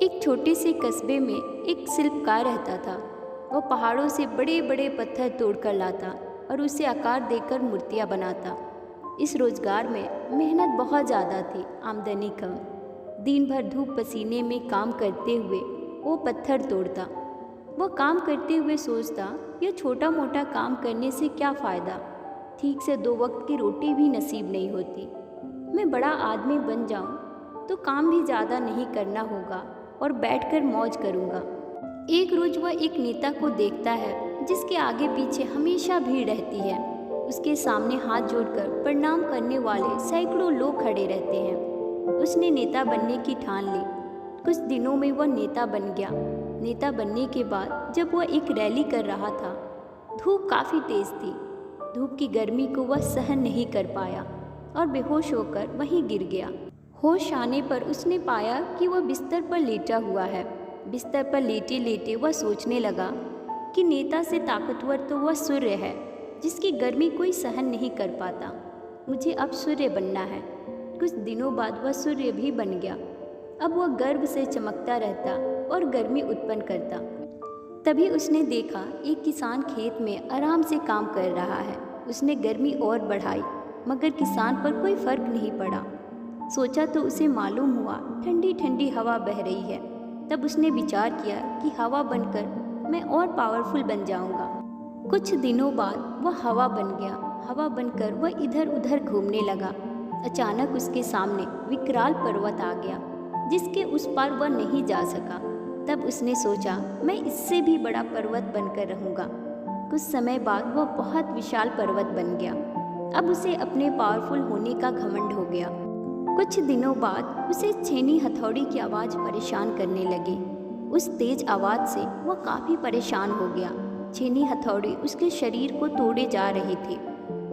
एक छोटे से कस्बे में एक शिल्पकार रहता था। वह पहाड़ों से बड़े बड़े पत्थर तोड़कर लाता और उसे आकार देकर मूर्तियाँ बनाता। इस रोजगार में मेहनत बहुत ज़्यादा थी, आमदनी कम। दिन भर धूप पसीने में काम करते हुए वो पत्थर तोड़ता। वह काम करते हुए सोचता, यह छोटा मोटा काम करने से क्या फ़ायदा, ठीक से 2 वक्त की रोटी भी नसीब नहीं होती। मैं बड़ा आदमी बन जाऊं तो काम भी ज़्यादा नहीं करना होगा और बैठकर मौज करूंगा। एक रोज़ वह एक नेता को देखता है जिसके आगे पीछे हमेशा भीड़ रहती है। उसके सामने हाथ जोड़कर प्रणाम करने वाले सैकड़ों लोग खड़े रहते हैं। उसने नेता बनने की ठान ली। कुछ दिनों में वह नेता बन गया। नेता बनने के बाद जब वह एक रैली कर रहा था, धूप काफ़ी तेज़ थी। धूप की गर्मी को वह सहन नहीं कर पाया और बेहोश होकर वहीं गिर गया। होश आने पर उसने पाया कि वह बिस्तर पर लेटा हुआ है। बिस्तर पर लेटे लेटे वह सोचने लगा कि नेता से ताकतवर तो वह सूर्य है, जिसकी गर्मी कोई सहन नहीं कर पाता। मुझे अब सूर्य बनना है। कुछ दिनों बाद वह सूर्य भी बन गया। अब वह गर्व से चमकता रहता और गर्मी उत्पन्न करता। तभी उसने देखा एक किसान खेत में आराम से काम कर रहा है। उसने गर्मी और बढ़ाई, मगर किसान पर कोई फर्क नहीं पड़ा। सोचा तो उसे मालूम हुआ ठंडी ठंडी हवा बह रही है। तब उसने विचार किया कि हवा बनकर मैं और पावरफुल बन जाऊंगा। कुछ दिनों बाद वह हवा बन गया। हवा बनकर वह इधर उधर घूमने लगा। अचानक उसके सामने विकराल पर्वत आ गया, जिसके उस पार वह नहीं जा सका। तब उसने सोचा, मैं इससे भी बड़ा पर्वत बनकर रहूँगा। कुछ समय बाद वह बहुत विशाल पर्वत बन गया। अब उसे अपने पावरफुल होने का घमंड हो गया। कुछ दिनों बाद उसे छेनी हथौड़ी की आवाज़ परेशान करने लगी। उस तेज आवाज़ से वह काफ़ी परेशान हो गया। छेनी हथौड़ी उसके शरीर को तोड़े जा रही थी।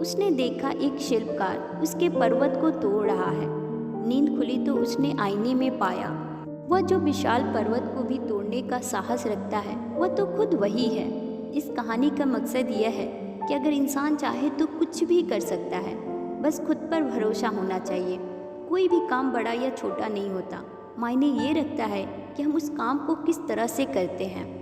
उसने देखा एक शिल्पकार उसके पर्वत को तोड़ रहा है। नींद खुली तो उसने आईने में पाया, वह जो विशाल पर्वत को भी तोड़ने का साहस रखता है, वह तो खुद वही है। इस कहानी का मकसद यह है कि अगर इंसान चाहे तो कुछ भी कर सकता है, बस खुद पर भरोसा होना चाहिए। कोई भी काम बड़ा या छोटा नहीं होता, मायने ये रखता है कि हम उस काम को किस तरह से करते हैं।